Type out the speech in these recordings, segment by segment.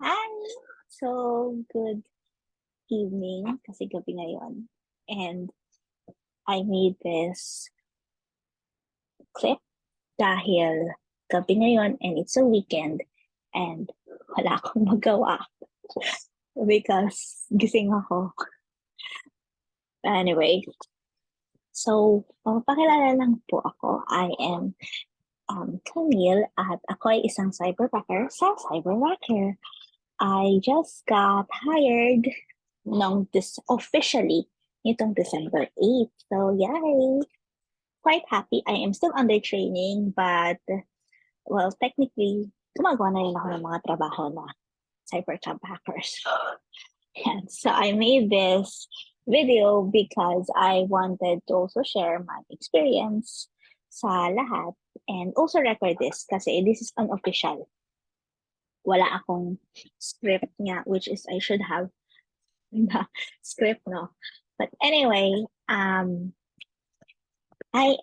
Hi! So, good evening kasi gabi ngayon. And I made this clip dahil gabi ngayon and it's a weekend and wala akong magawa because gising ako. Anyway, so pakilala lang po ako. I am Camille at ako ay isang cyberbacker sa Cyberbacker. I just got hired officially nitong December 8th. So, yay! Quite happy. I am still under training, but, well, technically, gumagawa na rin ako ng mga trabaho na cyberbackers. And so I made this video because I wanted to also share my experience sa lahat and also record this kasi this is unofficial. Wala akong script nga, which is I should have na script, no? But anyway, I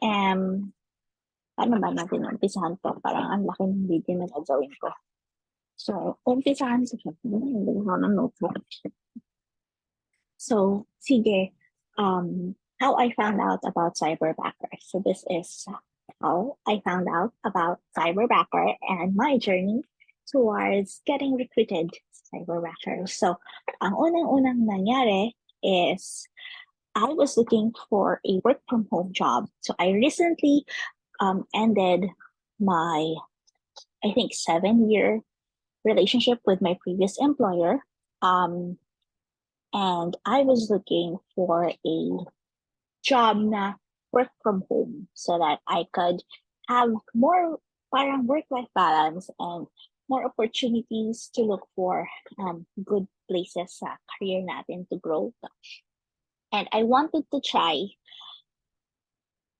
am, paano ba natin umpisahan to? Parang ang laki ng video na gagawin ko. So, umpisahan ko siya. Hindi ko ng notebook. So, sige, how I found out about Cyberbacker. So this is how I found out about Cyberbacker and my journey towards getting recruited Cyberbacker. So, ang unang-unang nangyari is I was looking for a work from home job. So I recently ended my, I think, 7-year relationship with my previous employer. And I was looking for a job na work from home so that I could have more parang work-life balance and more opportunities to look for good places sa career natin to grow. And I wanted to try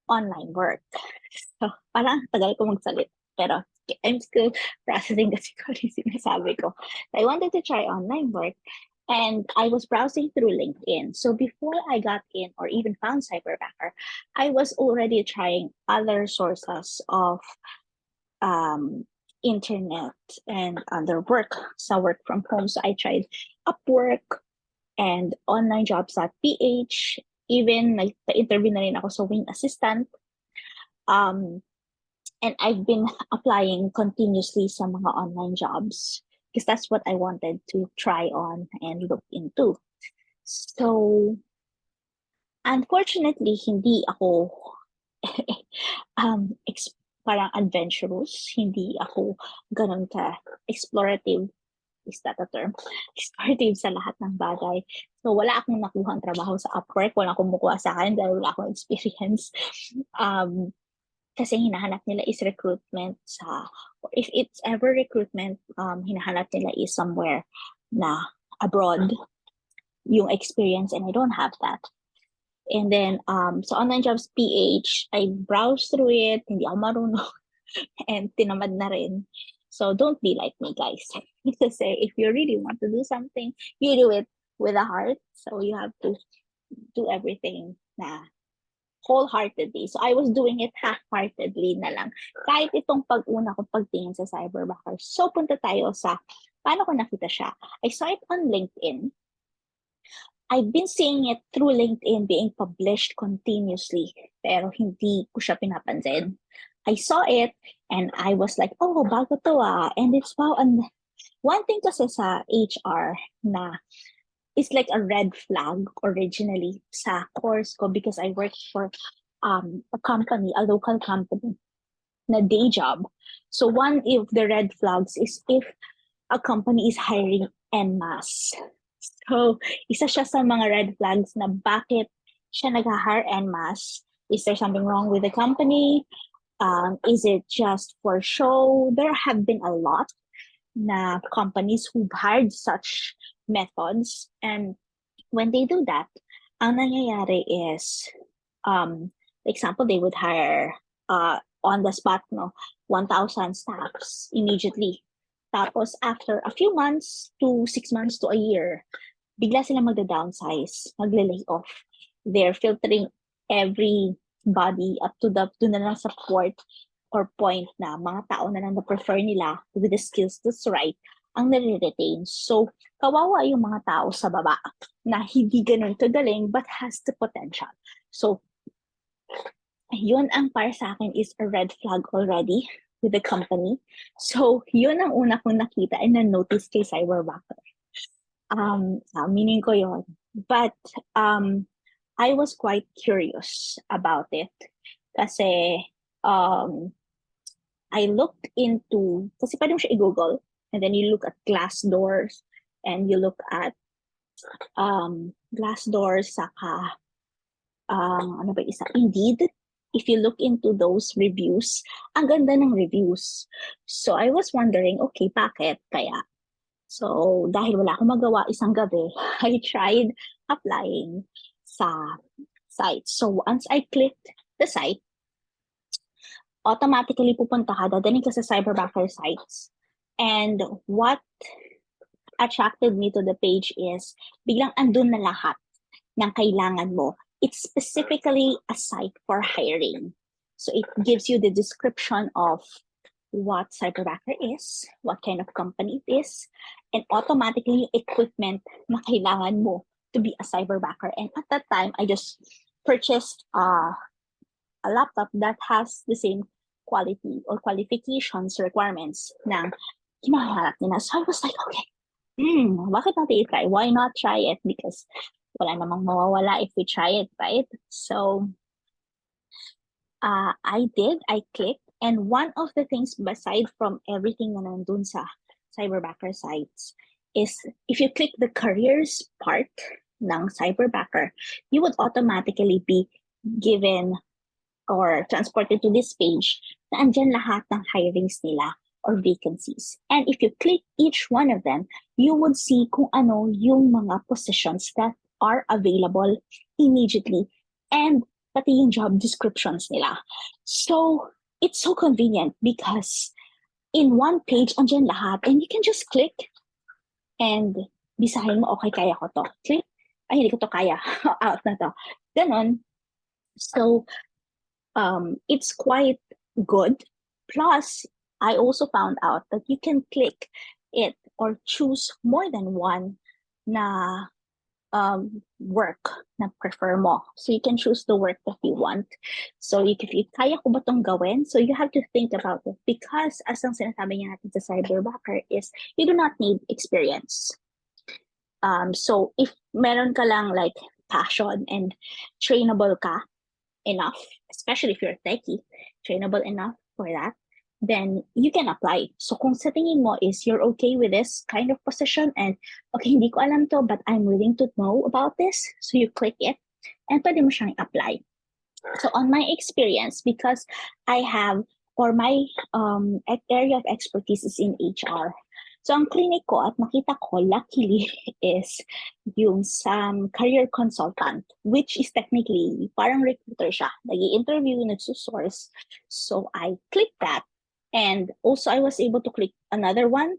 online work. So, parang tagal ko magsalit. Pero I'm still processing kasi kung ano sinasabi ko. So, I wanted to try online work. And I was browsing through LinkedIn. So before I got in or even found Cyberbacker, I was already trying other sources of internet and other work. So work from home. So I tried Upwork and onlinejobs.ph. Even nagpa-interview na rin ako sa Wing Assistant. And I've been applying continuously sa mga online jobs because that's what I wanted to try on and look into. So, unfortunately, hindi ako parang adventurous. Hindi ako ganun ka explorative. Is that a term? Explorative sa lahat ng bagay. So, wala akong nakuhang trabaho sa Upwork. Wala akong kumukuha sa akin dahil wala akong experience. Kasi hinahanap nila is recruitment sa, or if it's ever recruitment, hinahanap nila is somewhere na abroad yung experience and I don't have that. And then, so online jobs PH, I browsed through it, hindi ako marunong, and tinamad na rin. So don't be like me, guys. Kasi if you really want to do something, you do it with a heart. So you have to do everything na wholeheartedly. So I was doing it half-heartedly na lang. Kahit itong pag-una ko pagtingin sa Cyberbacker. So punta tayo sa paano ko nakita siya. I saw it on LinkedIn. I've been seeing it through LinkedIn being published continuously, pero hindi ko siya pinapansin. I saw it and I was like, oh, bago to ah. And it's wow. And one thing kasi sa HR na it's like a red flag originally sa course ko because I worked for a company, a local company, na day job. So one of the red flags is if a company is hiring en masse. So isa siya sa mga red flags na bakit siya nag-hire en masse. Is there something wrong with the company? Is it just for show? There have been a lot na companies who've hired such methods. And when they do that, ang nangyayari is, example, they would hire on the spot, 1,000 staffs immediately. Tapos after a few months to 6 months to a year, bigla sila magda-downsize, magle-lay off. They're filtering everybody up to na lang support or point na mga tao na lang na-prefer nila with the skills that's right ang nare-retain. So, kawawa yung mga tao sa baba na hindi ganun kagaling but has the potential. So, yun ang para sa akin is a red flag already with the company. So, yun ang una kong nakita and na-notice kay Cyberbacker. Meaning ko yun. But, I was quite curious about it. Kasi, I looked into, kasi pwede mo siya i-Google, and then you look at Glassdoor, and you look at Glassdoor, saka, ano ba isa? Indeed, if you look into those reviews, ang ganda ng reviews. So I was wondering, okay, bakit kaya? So dahil wala akong magawa isang gabi, I tried applying sa site. So once I clicked the site, automatically pupunta ka, dadaling ka sa Cyberbacker sites. And what attracted me to the page is, biglang andun na lahat ng kailangan mo. It's specifically a site for hiring. So it gives you the description of what Cyberbacker is, what kind of company it is, and automatically yung equipment na kailangan mo to be a Cyberbacker. And at that time, I just purchased a laptop that has the same quality or qualifications requirements ng hinahanap nila. So I was like, okay, bakit natin i-try? Why not try it? Because wala namang mawawala if we try it, right? So I clicked, and one of the things beside from everything na nandun sa Cyberbacker sites is if you click the careers part ng Cyberbacker, you would automatically be given or transported to this page na andyan lahat ng hirings nila or vacancies. And if you click each one of them, you would see kung ano yung mga positions that are available immediately and pati yung job descriptions nila. So, it's so convenient because in one page, andyan lahat and you can just click and bisahin mo, okay, kaya ko to. Click, ay, hindi ko to kaya. Out na to. Ganon. So, it's quite good. Plus, I also found out that you can click it or choose more than one na work na prefer mo. So you can choose the work that you want. So if you kaya ko ba tong gawin? So you have to think about it because as ang sinasabi niya natin sa Cyberbacker is you do not need experience. So if meron ka lang like passion and trainable ka enough, especially if you're techie, trainable enough for that, then you can apply. So kung sa tingin mo is you're okay with this kind of position and okay, hindi ko alam to, but I'm willing to know about this, so you click it and pwede mo siyang apply. So on my experience, because I have, or my area of expertise is in HR, so ang clinic ko at nakita ko, luckily, is yung career consultant, which is technically parang recruiter siya. Nag-i-interview, nagsusource. So I clicked that. And also I was able to click another one.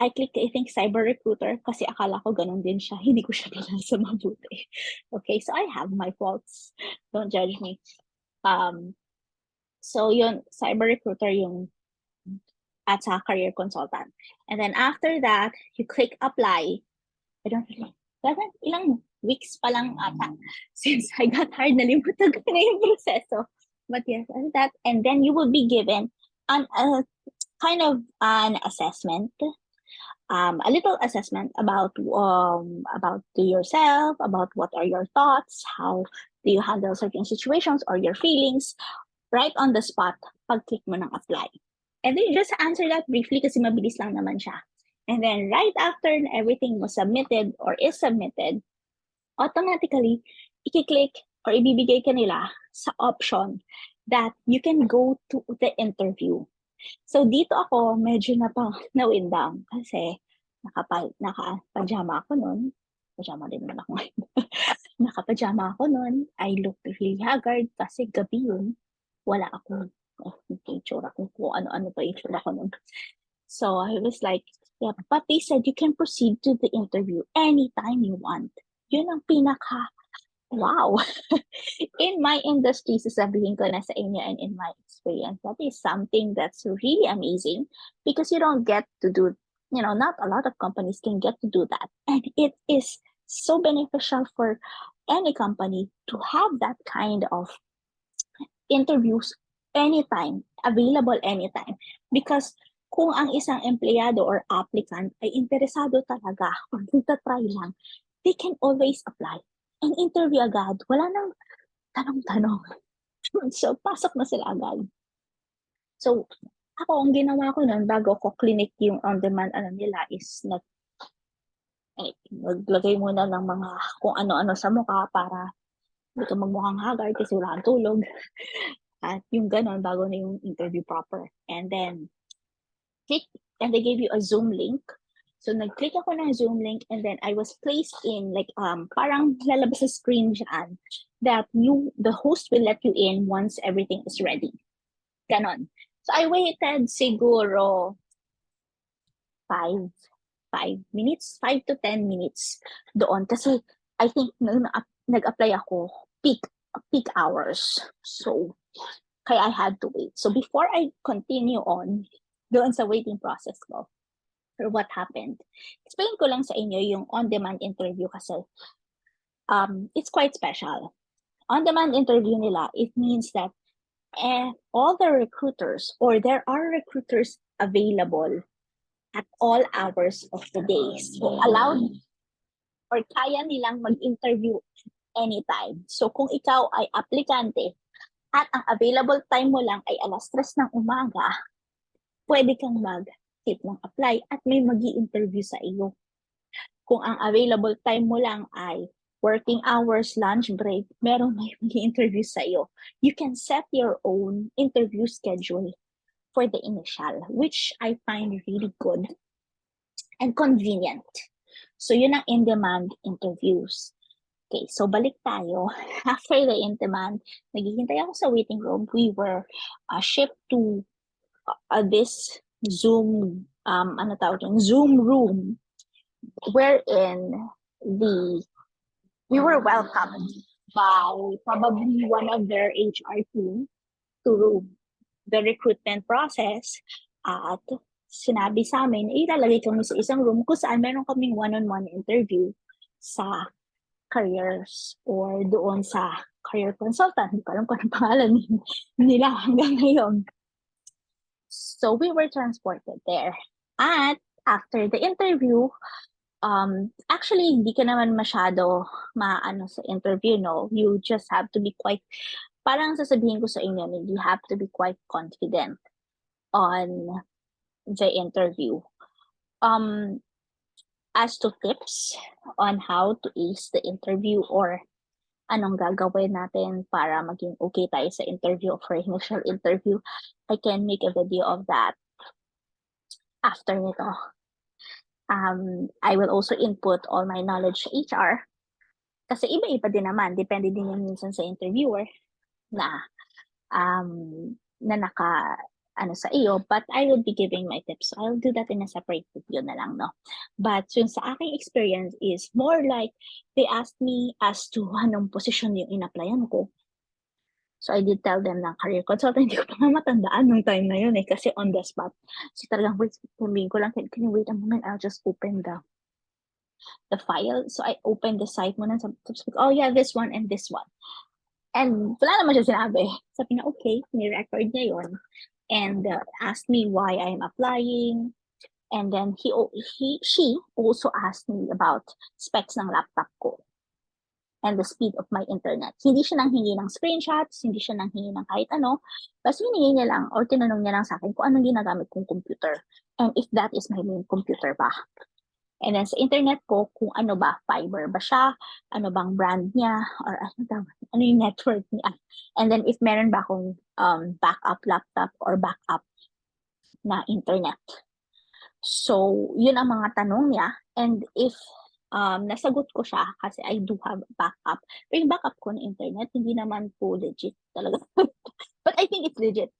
I clicked, I think, Cyber Recruiter kasi akala ko ganun din siya. Hindi ko siya binasa mabuti. Okay, so I have my faults. Don't judge me. So yun, Cyber Recruiter yung at sa career consultant. And then after that, you click apply. I don't really, ilang weeks pa lang ata since I got hired, nalimutan ko na yung proseso. But yes, that, and then you will be given kind of an assessment, a little assessment about to yourself, about what are your thoughts, how do you handle certain situations or your feelings, right on the spot, pag-click mo ng apply. And then you just answer that briefly kasi mabilis lang naman siya. And then right after everything was submitted or is submitted, automatically, i-click or ibibigay ka nila sa option that you can go to the interview. So dito ako medyo na-win down kasi naka-pajama ako nun. Pajama din naman ako ngayon. Naka-pajama ako nun. I looked really haggard kasi gabi yun. Wala akong itsura kung ano-ano pa itsura ko nun. So I was like, yeah, but they said you can proceed to the interview anytime you want. Yun ang wow. In my industry, sasabihin ko na sa inyo, and in my experience, that is something that's really amazing because you don't get to do, not a lot of companies can get to do that. And it is so beneficial for any company to have that kind of interviews anytime, available anytime. Because kung ang isang empleyado or applicant ay interesado talaga or try lang, they can always apply and interview agad. Wala nang tanong-tanong. So, pasok na sila agad. So, ako, ang ginawa ko nun, bago ko clinic yung on-demand nila is naglagay muna ng mga kung ano-ano sa mukha para hindi ka magmukhang haggard kasi wala kang tulog. At yung ganon, bago na yung interview proper. And then, click, and they gave you a Zoom link. So, nag-click ako ng Zoom link, and then I was placed in, parang lalabas sa screen dyan that the host will let you in once everything is ready. Ganon. So, I waited siguro 5 minutes, 5 to 10 minutes doon. Kasi, I think, nag-apply ako, peak hours. So, kaya I had to wait. So, before I continue on doon sa waiting process ko, or what happened, explain ko lang sa inyo yung on-demand interview kasi it's quite special. On-demand interview nila, it means that all the recruiters, or there are recruiters available at all hours of the day. So, allowed or kaya nilang mag-interview anytime. So, kung ikaw ay aplikante at ang available time mo lang ay 3:00 ng umaga, pwede kang mag-hit ng apply at may magi-interview sa iyo. Kung ang available time mo lang ay working hours, lunch break, merong may magi-interview sa iyo. You can set your own interview schedule for the initial, which I find really good and convenient. So, yun ang in-demand interviews. Okay, so balik tayo. After the in-demand, naghihintay ako sa waiting room. We were shipped to this Zoom, Zoom room, wherein we were welcomed by probably one of their HR team to the recruitment process. At sinabi sa amin, ilalagay kami sa isang room kung saan meron kaming one-on-one interview sa careers or doon sa career consultant. Hindi ko alam kung anong pangalan nila hanggang ngayon. So, we were transported there. At after the interview, actually, hindi ka naman masyado maano sa interview, no? You just have to be quite, parang sasabihin ko sa inyo, you have to be quite confident on the interview. As to tips on how to ace the interview or anong gagawin natin para maging okay tayo sa interview or initial interview, I can make a video of that after nito. I will also input all my knowledge sa HR kasi iba-iba din naman, depende din yan minsan sa interviewer na naka sa iyo, but I will be giving my tips. So I'll do that in a separate video na lang, no? But yung sa aking experience is more like they asked me as to anong position yung in-applyan ko. So I did tell them na career consultant. Hindi ko pa nga matandaan nung time na yun kasi on the spot. So talagang, wait, sabihin ko lang, can you wait a moment? I'll just open the file. So I opened the site muna. Oh yeah, this one and this one. And wala naman siya sinabi. Sabi na, okay, ni-record niya yun. And asked me why I'm applying. And then she also asked me about specs ng laptop ko and the speed of my internet. Hindi siya nanghingi ng screenshots, hindi siya nanghingi ng kahit ano. Basta hiningi niya lang or tinanong niya lang sa akin kung anong ginagamit kong computer and if that is my main computer ba. And then sa internet ko, kung ano ba, fiber ba siya, ano bang brand niya, or ano yung network niya. And then if meron ba akong backup laptop or backup na internet. So, yun ang mga tanong niya. And if nasagot ko siya, kasi I do have backup. Pero yung backup ko na internet, hindi naman po legit talaga. But I think it's legit.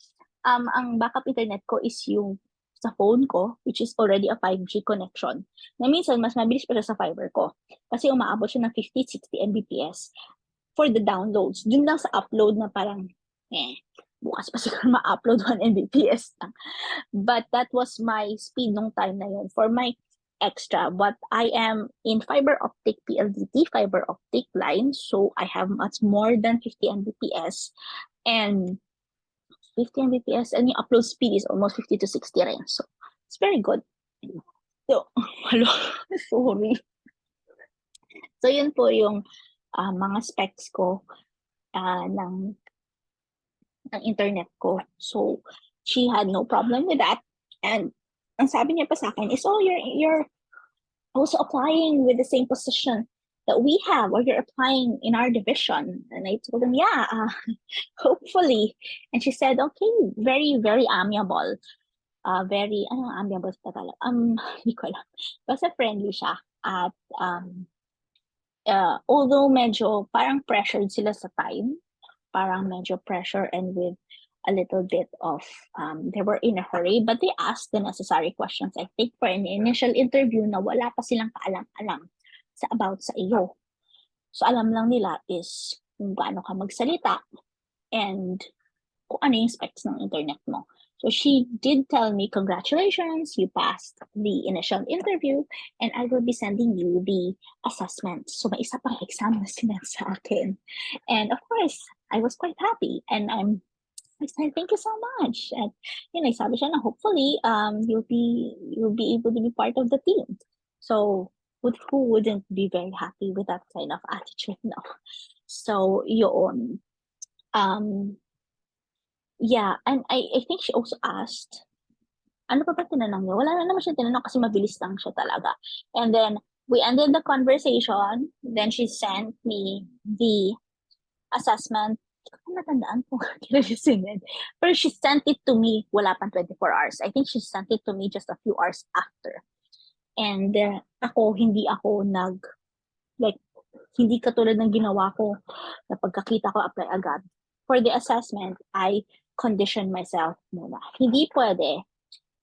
Ang backup internet ko is yung sa phone ko, which is already a 5G connection. Na minsan, mas mabilis pa siya sa fiber ko. Kasi umaabot siya ng 50-60 Mbps. for the downloads. Dun lang sa upload na parang, bukas pa siguro ma-upload 1 Mbps lang. But that was my speed nung time na yun. For my extra, but I am in fiber optic PLDT, fiber optic line, so I have much more than 50 Mbps. And 50 Mbps, and yung upload speed is almost 50 to 60 rin. So, it's very good. So, hello, sorry. So, yun po yung mga specs ko ng internet ko. So, she had no problem with that. And ang sabi niya pa sa akin is, oh, you're also applying with the same position that we have, or you're applying in our division. And I told him, yeah, hopefully. And she said, okay, very, very amiable. Very, amiable sa Tagalog? Hindi ko alam. Basta friendly siya. At, although medyo parang pressured sila sa time, parang medyo pressure and with a little bit of, they were in a hurry, but they asked the necessary questions, I think, for an initial interview na wala pa silang kaalam-alam about sa iyo. So, alam lang nila is kung gaano ka magsalita and kung ano yung specs ng internet mo. So, she did tell me, congratulations, you passed the initial interview and I will be sending you the assessment. So, may isa pang exam na sinend sa akin. And of course, I was quite happy and I said, thank you so much. And sabi siya na hopefully you'll be able to be part of the team. So who wouldn't be very happy with that kind of attitude, no? So yun. Yeah, and I think she also asked, ano pa ba tinanong niya? Wala na naman siya tinanong kasi mabilis lang siya talaga. And then we ended the conversation. Then she sent me the assessment. Hindi ko matandaan kung kailan siya sinend. Pero she sent it to me, wala pang 24 hours. I think she sent it to me just a few hours after. And hindi ako hindi katulad ng ginawa ko na pagkakita ko, apply agad. For the assessment, I conditioned myself muna. Hindi pwede,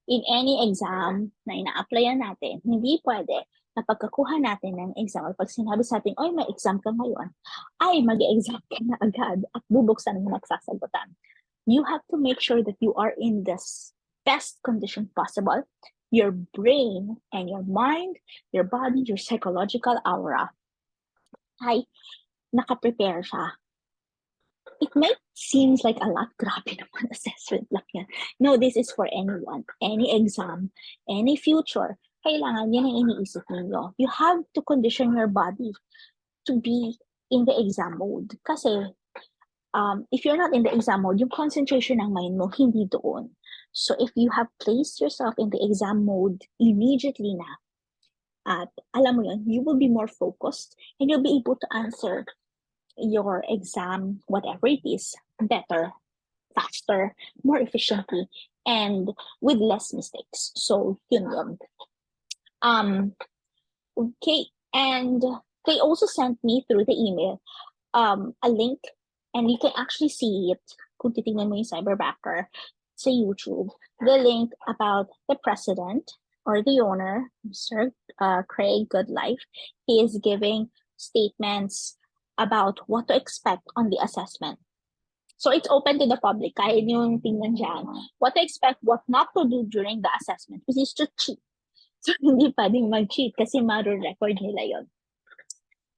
in any exam na ina-applyan natin, hindi pwede na pagkakuha natin ng exam or pag sinabi sa atin, oy, may exam ka ngayon, ay mag-exam ka na agad at bubuksan mo magsasagutan. You have to make sure that you are in the best condition possible. Your brain and your mind, your body, your psychological aura ay nakaprepare siya. It might seem like a lot, grabe naman, assessment lang yan. No, this is for anyone, any exam, any future. Kailangan yan ang iniisip ninyo. You have to condition your body to be in the exam mode. Kasi, if you're not in the exam mode, yung concentration ng mind mo, hindi doon. So, if you have placed yourself in the exam mode immediately na, at alam mo yun, you will be more focused and you'll be able to answer your exam, whatever it is, better, faster, more efficiently, and with less mistakes. So, yun. Okay, and they also sent me through the email a link, and you can actually see it kung titingnan mo yung Cyberbacker sa YouTube, the link about the president or the owner, Mr. Craig Goodlife. He is giving statements about what to expect on the assessment. So it's open to the public, kaya yung tingnan dyan. What to expect, what not to do during the assessment, which is to cheat. So, hindi pwedeng mag-cheat kasi maro-record nila yon.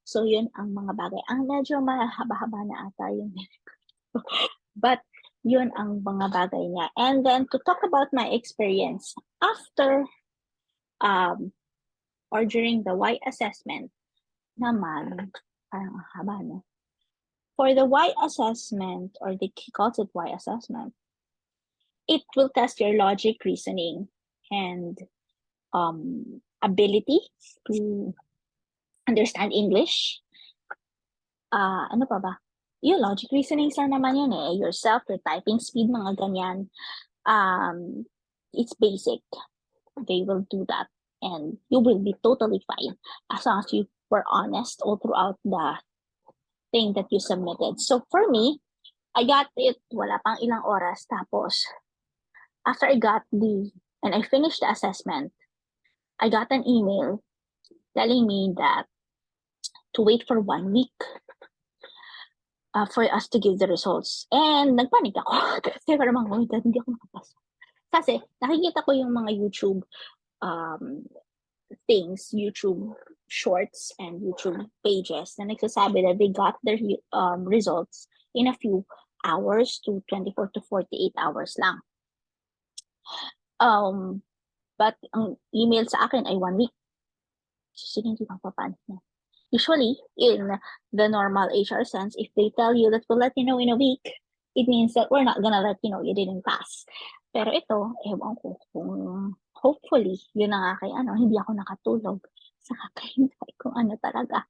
So, yun ang mga bagay. Ang medyo mahaba-haba na ata yung but, yun ang mga bagay niya. And then, to talk about my experience after or during the Y assessment naman, parang haba, no? For the Y assessment, or they calls it Y assessment, it will test your logic, reasoning, and ability to understand English. Ano pa ba? Yung logic reasoning sa naman yun eh. Yourself, your typing speed, mga ganyan. It's basic. They will do that. And you will be totally fine as long as you were honest all throughout the thing that you submitted. So for me, I got it, wala pang ilang oras. Tapos, after I finished the assessment, I got an email telling me that to wait for 1 week for us to give the results. And nagpanik ako kasi parang, oh my God, hindi ako makapasa. Kasi nakikita ko yung mga YouTube things, YouTube shorts and YouTube pages na nagsasabi that they got their results in a few hours to 24 to 48 hours lang. But ang email sa akin ay 1 week. Sige, hindi papapanik na. Usually, in the normal HR sense, if they tell you that we'll let you know in a week, it means that we're not gonna let you know you didn't pass. Pero ito, ewan ko kung hopefully, yun na nga kay hindi ako nakatulog sa kakahintay kung ano talaga.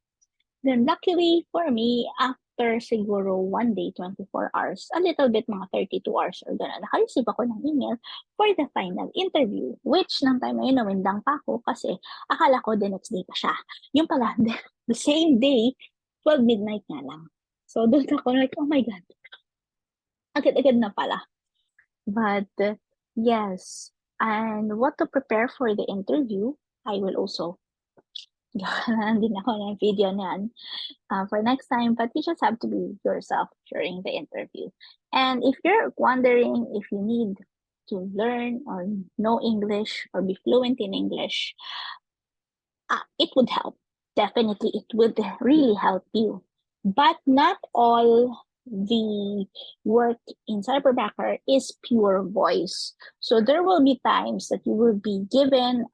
Then luckily for me, after siguro 1 day, 24 hours, a little bit mga 32 hours or gano'n, naka-receive ako ng email for the final interview, which nang time na yun, nawindang pa ako kasi akala ko the next day pa siya. Yung pala, the same day, 12 midnight nga lang. So doon ako like, oh my God, agad-agad na pala. But yes, and what to prepare for the interview, I will also gawa din ako ng video niyan for next time, but you just have to be yourself during the interview. And if you're wondering if you need to learn or know English or be fluent in English, it would help. Definitely, it would really help you. But not all the work in Cyberbacker is pure voice. So there will be times that you will be given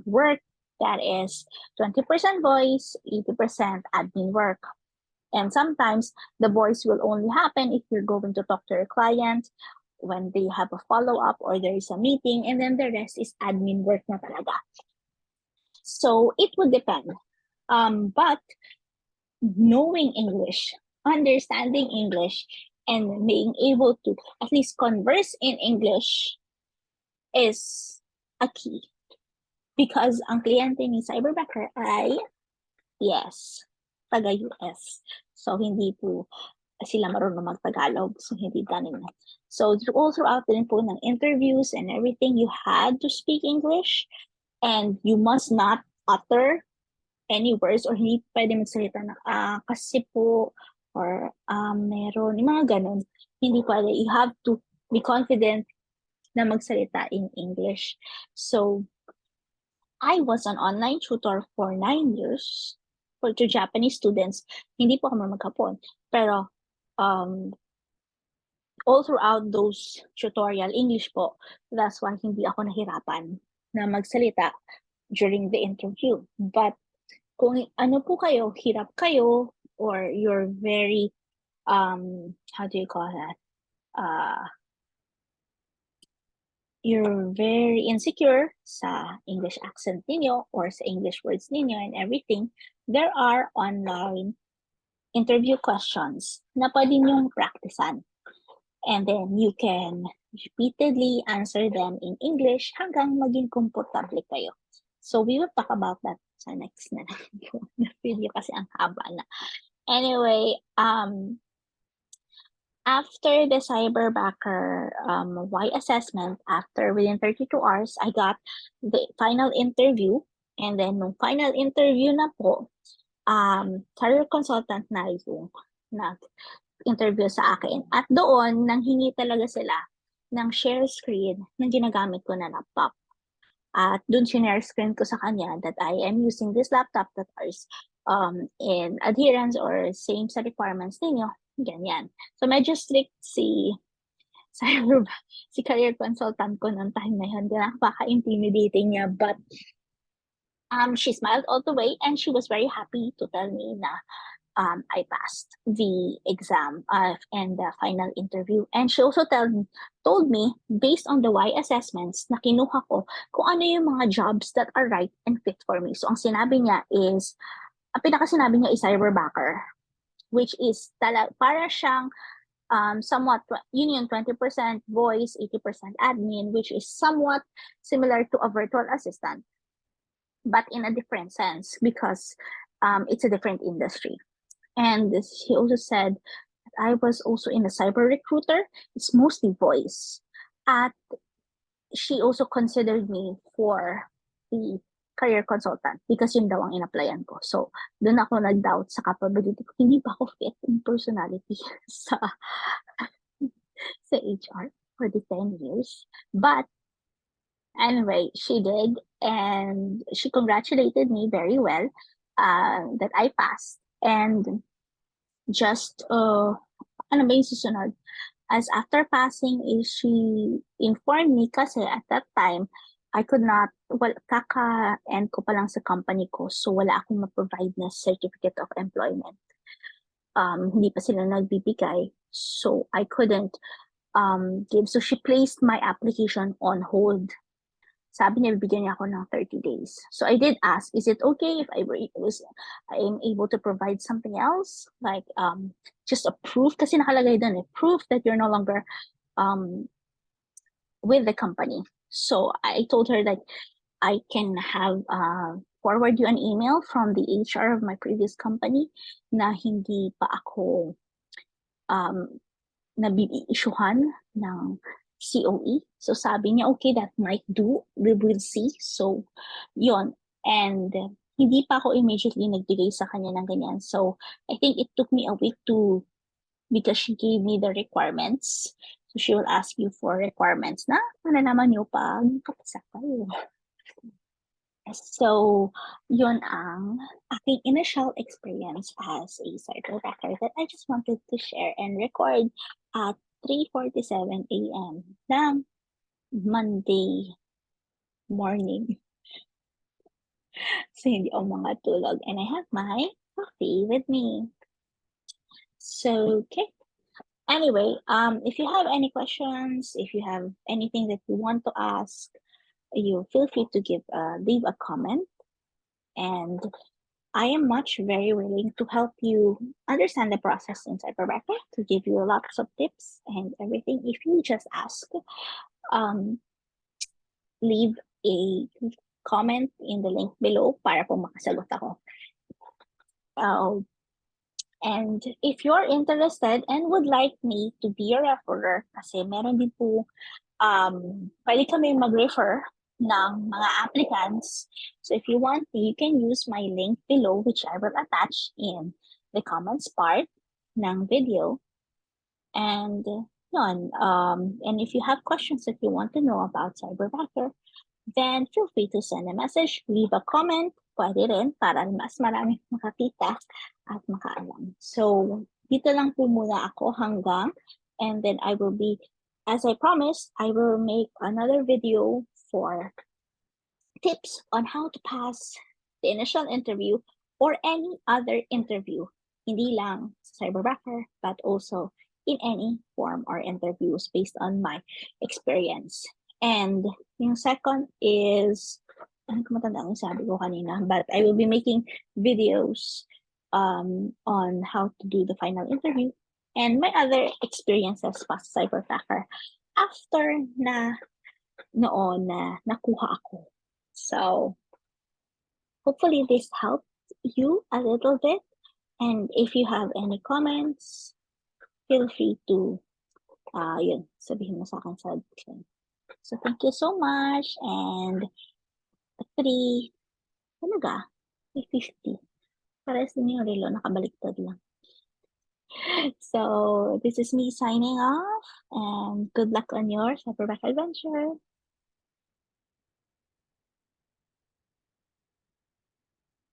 work that is 20% voice, 80% admin work. And sometimes the voice will only happen if you're going to talk to your client when they have a follow-up or there is a meeting, and then the rest is admin work na talaga. So it would depend. But knowing English, understanding English, and being able to at least converse in English is a key. Because ang kliyente ni Cyberbacker ay, yes, taga-US. So, hindi po sila marunong mag-Tagalog. So, hindi ganun. So, all throughout din po ng interviews and everything, you had to speak English and you must not utter any words or hindi pwede magsalita na kasi po or meron, yung mga ganun. Hindi pwede. You have to be confident na magsalita in English. So, I was an online tutor for 9 years to Japanese students. Hindi po ako magkapon. Pero, all throughout those tutorial English po, that's why hindi ako nahirapan na magsalita during the interview. But, kung ano po kayo, hirap kayo, or you're very, how do you call that? You're very insecure sa English accent ninyo or sa English words ninyo and everything, there are online interview questions na pwede nyong practicean. And then you can repeatedly answer them in English hanggang maging komportable kayo. So we will talk about that sa next na video kasi ang haba na. Anyway, after the Cyberbacker Y assessment, within 32 hours, I got the final interview. And then, nung final interview na po, career consultant na yung nag-interview sa akin. At doon, nanghingi talaga sila ng share screen na ginagamit ko na laptop. At doon share screen ko sa kanya that I am using this laptop that is in adherence or same sa requirements ninyo. Ganyan. So, medyo strict si career consultant ko noong time na yun. Nakaka-intimidating niya. But, she smiled all the way and she was very happy to tell me na I passed the exam and the final interview. And she also told me, based on the Y assessments na kinuha ko, kung ano yung mga jobs that are right and fit for me. So, ang sinabi niya is, pinaka-sinabi niya is Cyberbacker, which is para siyang somewhat, yun yung 20% voice, 80% admin, which is somewhat similar to a virtual assistant, but in a different sense because it's a different industry. And he also said that I was also in a cyber recruiter. It's mostly voice. At she also considered me for the career consultant because yun daw ang in-applyan ko. So, doon ako nag-doubt sa capability ko. Hindi ba ako fit in personality sa HR for the 10 years? But anyway, she did, and she congratulated me very well that I passed. And just, ano ba yung susunod? As after passing, she informed me kasi at that time, I could not, well, kaka-end ko pa lang sa company ko, so wala akong ma-provide na certificate of employment. Hindi pa sila nagbibigay, so I couldn't give. So she placed my application on hold. Sabi niya, bibigyan niya ako ng 30 days. So I did ask, is it okay if I am able to provide something else? Like, just a proof, kasi nakalagay doon proof that you're no longer with the company. So I told her that I can have forward you an email from the HR of my previous company na hindi pa ako nabi-issuehan ng COE. So sabi niya, okay, that might do. We will see. So, yon. And hindi pa ako immediately nagbigay sa kanya ng ganyan. So, I think it took me a week because she gave me the requirements. So, she will ask you for requirements na, ano naman yung pagkapasa kayo. So, yun ang aking initial experience as a cyberbacker that I just wanted to share and record at 3:47 a.m. ng Monday morning. So, hindi ako mga tulog. And I have my coffee with me. So, okay. Anyway, if you have any questions, if you have anything that you want to ask, you feel free to leave a comment. And I am very willing to help you understand the process in Cyberbacker, to give you lots of tips and everything. If you just ask, leave a comment in the link below para po makasagot ako. And if you're interested and would like me to be your referrer, kasi meron din po, pwede kami mag-refer ng mga applicants. So if you want, you can use my link below, which I will attach in the comments part ng video. And yun, and if you have questions that you want to know about Cyberbacker, then feel free to send a message, leave a comment, pwede rin para mas marami makakita at makaalam. So dito lang po muna ako hanggang, and then I will be, as I promised, I will make another video for tips on how to pass the initial interview or any other interview, hindi lang Cyberbacker, but also in any form or interviews based on my experience. And yung second is, ano ko matandaan yung sabi ko kanina, but I will be making videos on how to do the final interview and my other experiences past Cyberbacker after na noon na nakuha ako. So hopefully this helped you a little bit. And if you have any comments, feel free to yun, sabihin mo sa akin sa akin. So thank you so much, and 3:50. Parehas din yung relo, nakabaliktad lang. So this is me signing off, and good luck on your Cyberbacker adventure.